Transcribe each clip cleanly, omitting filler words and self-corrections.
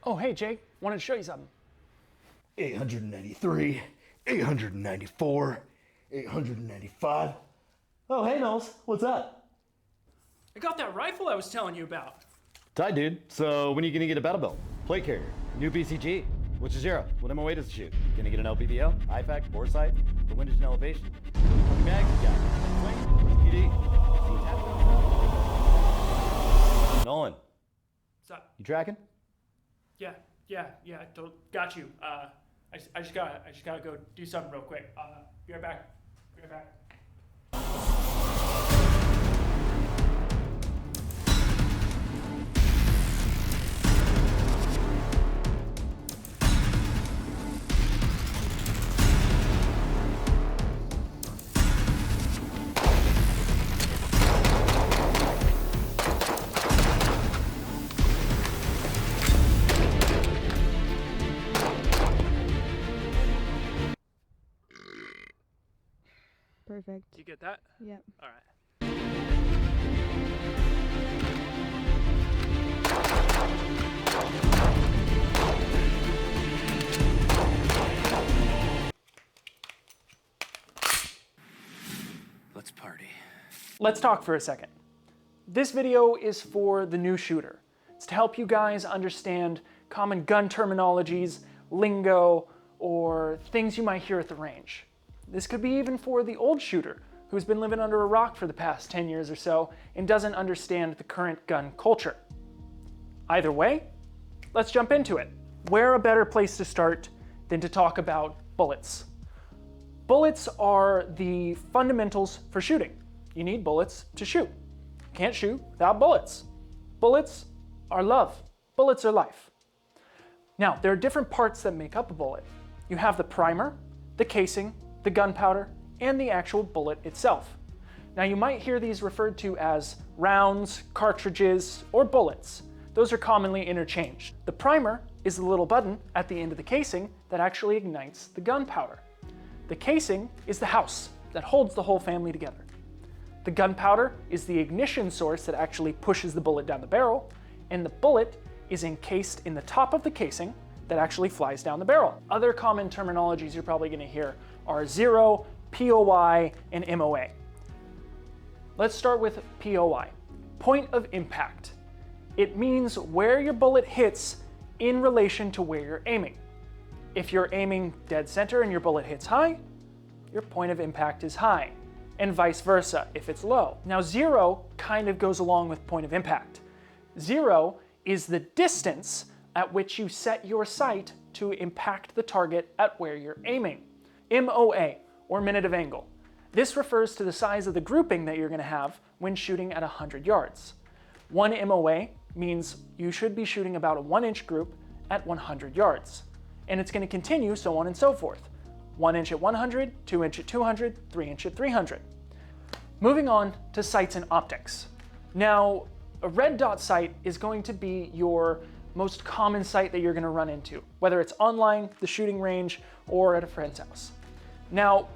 Oh, hey, Jake. Wanted to show you something. 893, 894, 895. Oh, hey, Knowles. What's up? I got that rifle I was telling you about. Tight, dude. So when are you gonna get a battle belt? Plate carrier, new BCG. What's your zero? What MOA does it shoot? Gonna get an LPVO, IFAK, foresight, the windage and elevation. How many mags you got? Swing, PD. Nolan, What's up? you tracking? Yeah. Got you. I just gotta go do something real quick. Be right back. Perfect. You get that? Yep. All right. Let's party. Let's talk for a second. This video is for the new shooter. It's to help you guys understand common gun terminologies, lingo, or things you might hear at the range. This could be even for the old shooter who's been living under a rock for the past 10 years or so and doesn't understand the current gun culture. Either way, let's jump into it. Where a better place to start than to talk about bullets? Bullets are the fundamentals for shooting. You need bullets to shoot. Can't shoot without bullets. Bullets are love. Bullets are life. Now, there are different parts that make up a bullet. You have the primer, the casing, the gunpowder, and the actual bullet itself. Now, you might hear these referred to as rounds, cartridges, or bullets. Those are commonly interchanged. The primer is the little button at the end of the casing that actually ignites the gunpowder. The casing is the house that holds the whole family together. The gunpowder is the ignition source that actually pushes the bullet down the barrel, and the bullet is encased in the top of the casing that actually flies down the barrel. Other common terminologies you're probably going to hear are zero, POI, and MOA. Let's start with POI, point of impact. It means where your bullet hits in relation to where you're aiming. If you're aiming dead center and your bullet hits high, your point of impact is high, and vice versa if it's low. Now, zero kind of goes along with point of impact. Zero is the distance at which you set your sight to impact the target at where you're aiming. MOA, or minute of angle. This refers to the size of the grouping that you're going to have when shooting at 100 yards. 1 MOA means you should be shooting about a 1-inch group at 100 yards. And it's going to continue so on and so forth. 1 inch at 100, 2 inch at 200, 3 inch at 300. Moving on to sights and optics. Now, a red dot sight is going to be your most common sight that you're going to run into, whether it's online, the shooting range, or at a friend's house. Now,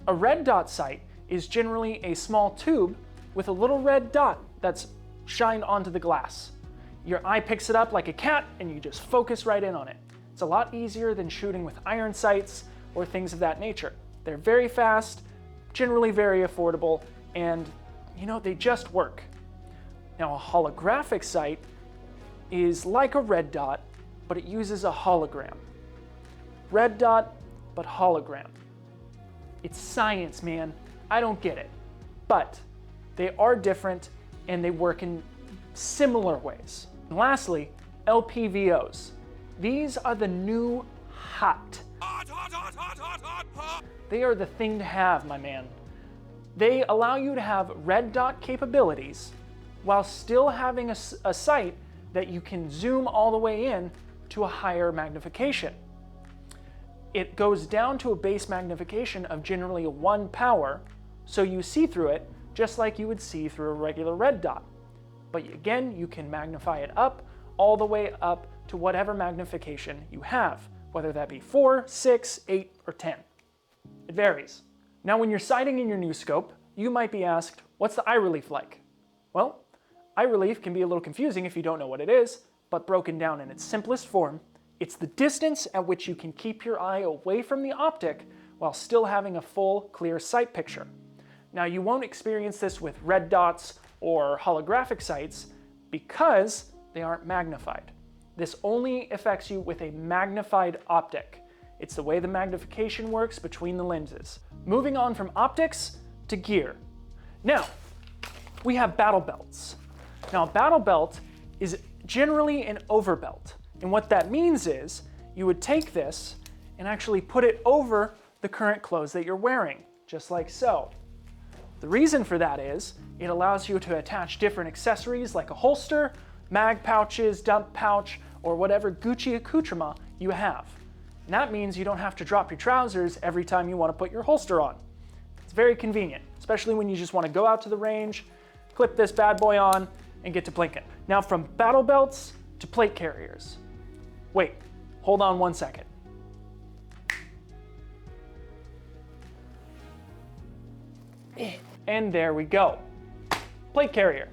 a red dot sight is generally a small tube with a little red dot that's shined onto the glass. Your eye picks it up like a cat and you just focus right in on it. It's a lot easier than shooting with iron sights or things of that nature. They're very fast, generally very affordable, and they just work. Now, a holographic sight is like a red dot, but it uses a hologram. Red dot, but hologram. It's science, man. I don't get it. But they are different and they work in similar ways. And lastly, LPVOs. These are the new hot. They are the thing to have, my man. They allow you to have red dot capabilities while still having a sight that you can zoom all the way in to a higher magnification. It goes down to a base magnification of generally 1 power, so you see through it just like you would see through a regular red dot. But again, you can magnify it up all the way up to whatever magnification you have, whether that be 4, 6, 8, or 10. It varies. Now, when you're sighting in your new scope, you might be asked, what's the eye relief like? Well, eye relief can be a little confusing if you don't know what it is, but broken down in its simplest form, it's the distance at which you can keep your eye away from the optic while still having a full, clear sight picture. Now, you won't experience this with red dots or holographic sights because they aren't magnified. This only affects you with a magnified optic. It's the way the magnification works between the lenses. Moving on from optics to gear. Now, we have battle belts. Now, a battle belt is generally an overbelt. And what that means is you would take this and actually put it over the current clothes that you're wearing, just like so. The reason for that is it allows you to attach different accessories like a holster, mag pouches, dump pouch, or whatever Gucci accoutrement you have. And that means you don't have to drop your trousers every time you want to put your holster on. It's very convenient, especially when you just want to go out to the range, clip this bad boy on, and get to blinking. Now, from battle belts to plate carriers. Wait, hold on one second. And there we go. Plate carrier.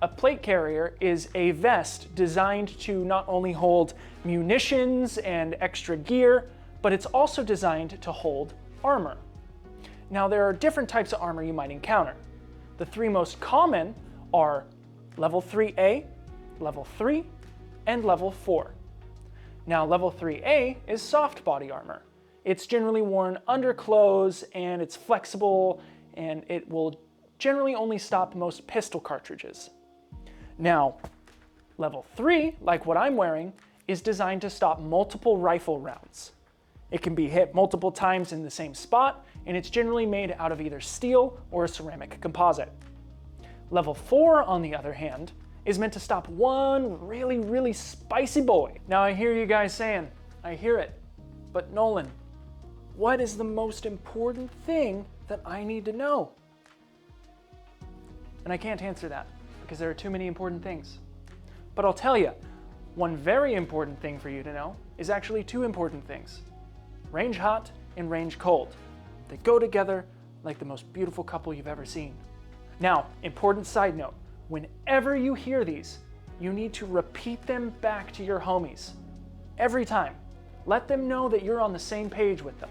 A plate carrier is a vest designed to not only hold munitions and extra gear, but it's also designed to hold armor. Now, there are different types of armor you might encounter. The three most common are level 3A, level 3, and level 4. Now, level 3A is soft body armor. It's generally worn under clothes and it's flexible and it will generally only stop most pistol cartridges. Now, level 3, like what I'm wearing, is designed to stop multiple rifle rounds. It can be hit multiple times in the same spot, and it's generally made out of either steel or a ceramic composite. Level 4, on the other hand, is meant to stop one really spicy boy. Now, I hear you guys saying, I hear it, but Nolan, what is the most important thing that I need to know? And I can't answer that because there are too many important things. But I'll tell you, one very important thing for you to know is actually two important things. Range hot and range cold. They go together like the most beautiful couple you've ever seen. Now, important side note, whenever you hear these, you need to repeat them back to your homies. Every time. Let them know that you're on the same page with them.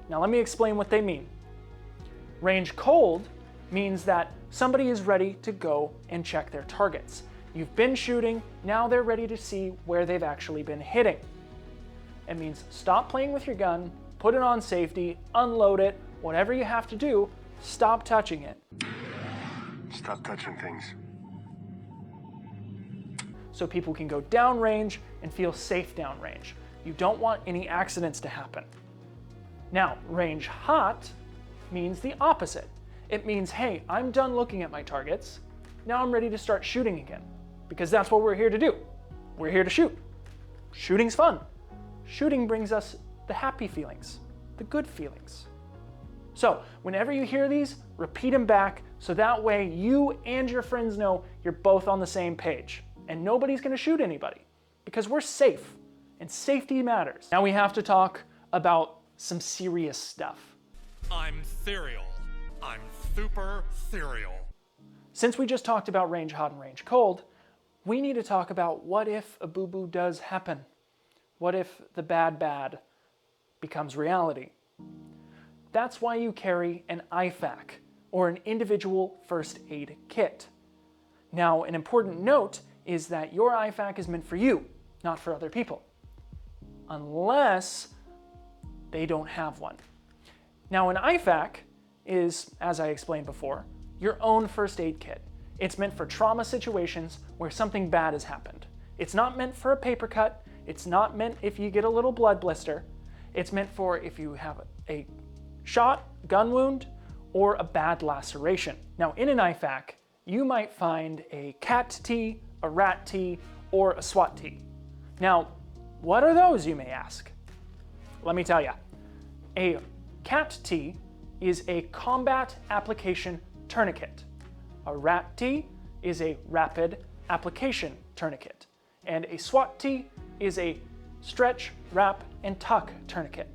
Now let me explain what they mean. Range cold means that somebody is ready to go and check their targets. You've been shooting, now they're ready to see where they've actually been hitting. It means stop playing with your gun, put it on safety, unload it, whatever you have to do, stop touching it. Stop touching things. So people can go downrange and feel safe downrange. You don't want any accidents to happen. Now, range hot means the opposite. It means, hey, I'm done looking at my targets. Now I'm ready to start shooting again. Because that's what we're here to do. We're here to shoot. Shooting's fun. Shooting brings us the happy feelings, the good feelings. So whenever you hear these, repeat them back so that way you and your friends know you're both on the same page. And nobody's gonna shoot anybody because we're safe and safety matters. Now we have to talk about some serious stuff. I'm cereal. I'm super cereal. Since we just talked about range hot and range cold, we need to talk about what if a boo-boo does happen? What if the bad becomes reality? That's why you carry an IFAK, or an individual first aid kit. Now, an important note is that your IFAK is meant for you, not for other people, unless they don't have one. Now, an IFAK is, as I explained before, your own first aid kit. It's meant for trauma situations where something bad has happened. It's not meant for a paper cut. It's not meant if you get a little blood blister. It's meant for if you have a shot, gun wound, or a bad laceration. Now, in an IFAK, you might find a cat tee, a rat tee, or a SWAT tee. Now, what are those, you may ask? Let me tell you. A cat tee is a combat application tourniquet. A rat tee is a rapid application tourniquet. And a SWAT tee is a stretch, wrap, and tuck tourniquet.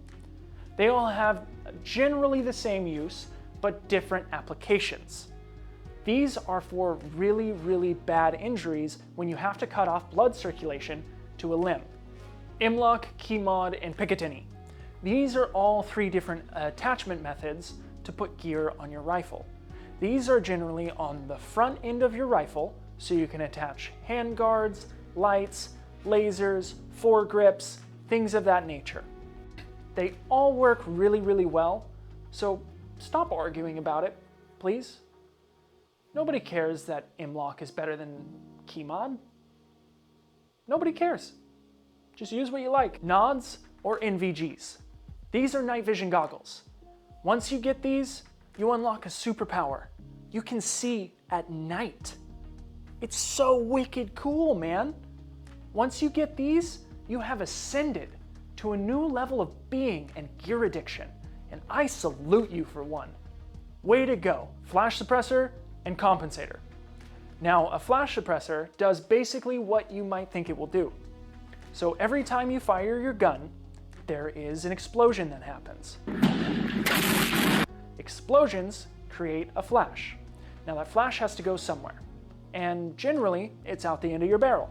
They all have generally the same use, but different applications. These are for really, really bad injuries when you have to cut off blood circulation to a limb. Lok Key Mod and Picatinny. These are all 3 different attachment methods to put gear on your rifle. These are generally on the front end of your rifle, so you can attach hand guards, lights, lasers, foregrips, things of that nature. They all work really, really well, so stop arguing about it, please. Nobody cares that Lok is better than Key Mod. Nobody cares. Just use what you like. Nods or NVGs. These are night vision goggles. Once you get these, you unlock a superpower. You can see at night. It's so wicked cool, man. Once you get these, you have ascended to a new level of being and gear addiction, and I salute you for one. Way to go. Flash suppressor and compensator. Now, a flash suppressor does basically what you might think it will do. So every time you fire your gun, there is an explosion that happens. Explosions create a flash. Now that flash has to go somewhere, and generally it's out the end of your barrel.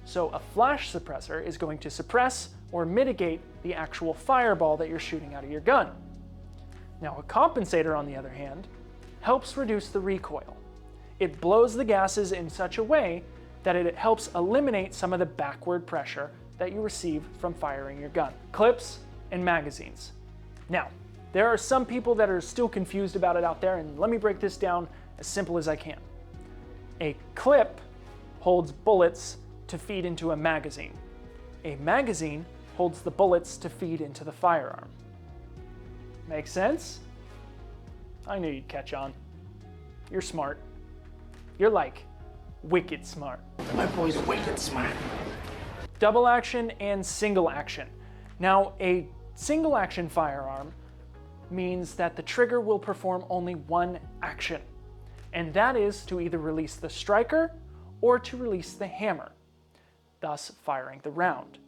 So a flash suppressor is going to suppress or mitigate the actual fireball that you're shooting out of your gun. Now a compensator, on the other hand, helps reduce the recoil. It blows the gases in such a way that it helps eliminate some of the backward pressure that you receive from firing your gun. Clips and magazines. Now, there are some people that are still confused about it out there, and let me break this down as simple as I can. A clip holds bullets to feed into a magazine. A magazine holds the bullets to feed into the firearm. Make sense? I knew you'd catch on. You're smart. You're like wicked smart. My boy's wicked smart. Double action and single action. Now, a single action firearm means that the trigger will perform only one action, and that is to either release the striker or to release the hammer, thus firing the round.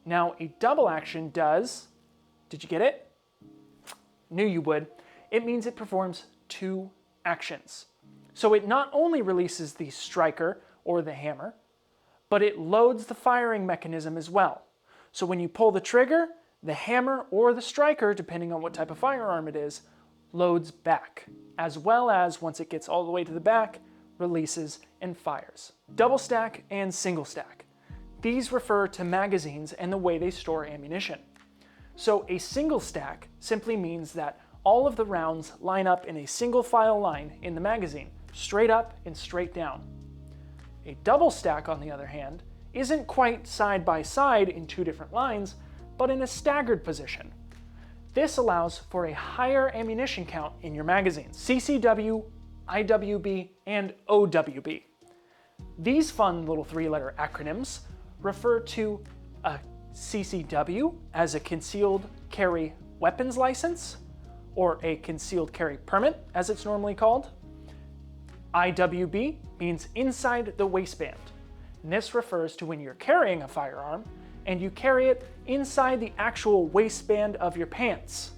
Now, a double action does, did you get it? Knew you would. It means it performs 2 actions. So it not only releases the striker or the hammer, but it loads the firing mechanism as well. So when you pull the trigger, the hammer or the striker, depending on what type of firearm it is, loads back, as well as, once it gets all the way to the back, releases and fires. Double stack and single stack. These refer to magazines and the way they store ammunition. So a single stack simply means that all of the rounds line up in a single file line in the magazine, straight up and straight down. A double stack, on the other hand, isn't quite side by side in 2 different lines, but in a staggered position. This allows for a higher ammunition count in your magazines. CCW, IWB, and OWB. These fun little 3-letter acronyms refer to a CCW as a concealed carry weapons license, or a concealed carry permit as it's normally called. IWB means inside the waistband, and this refers to when you're carrying a firearm and you carry it inside the actual waistband of your pants.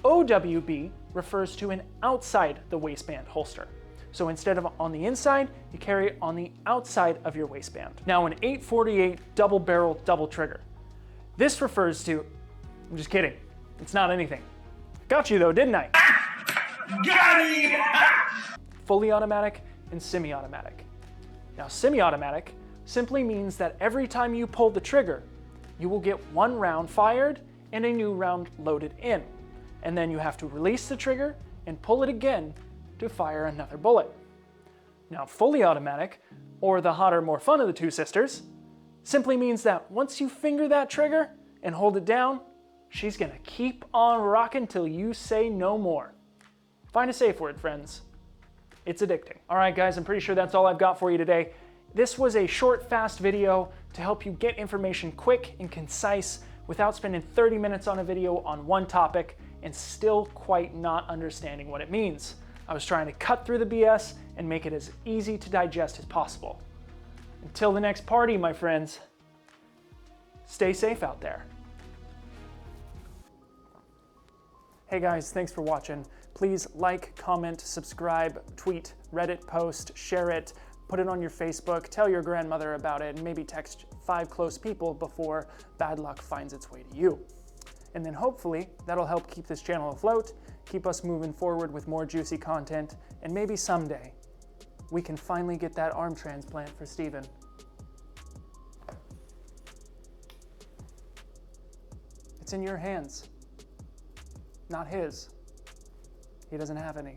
OWB refers to an outside the waistband holster. So instead of on the inside, you carry it on the outside of your waistband. Now, an 848 double barrel double trigger. This refers to, I'm just kidding, it's not anything. Got you though, didn't I? Got him! Fully automatic and semi-automatic. Now, semi-automatic simply means that every time you pull the trigger, you will get 1 round fired and a new round loaded in. And then you have to release the trigger and pull it again to fire another bullet. Now, fully automatic, or the hotter, more fun of the 2 sisters, simply means that once you finger that trigger and hold it down, she's gonna keep on rocking till you say no more. Find a safe word, friends. It's addicting. All right, guys, I'm pretty sure that's all I've got for you today. This was a short, fast video to help you get information quick and concise without spending 30 minutes on a video on one topic and still quite not understanding what it means. I was trying to cut through the BS and make it as easy to digest as possible. Until the next party, my friends, stay safe out there. Hey guys, thanks for watching. Please like, comment, subscribe, tweet, Reddit post, share it, put it on your Facebook, tell your grandmother about it, and maybe text 5 close people before bad luck finds its way to you. And then hopefully that'll help keep this channel afloat, keep us moving forward with more juicy content, and maybe someday we can finally get that arm transplant for Steven. It's in your hands, not his. He doesn't have any.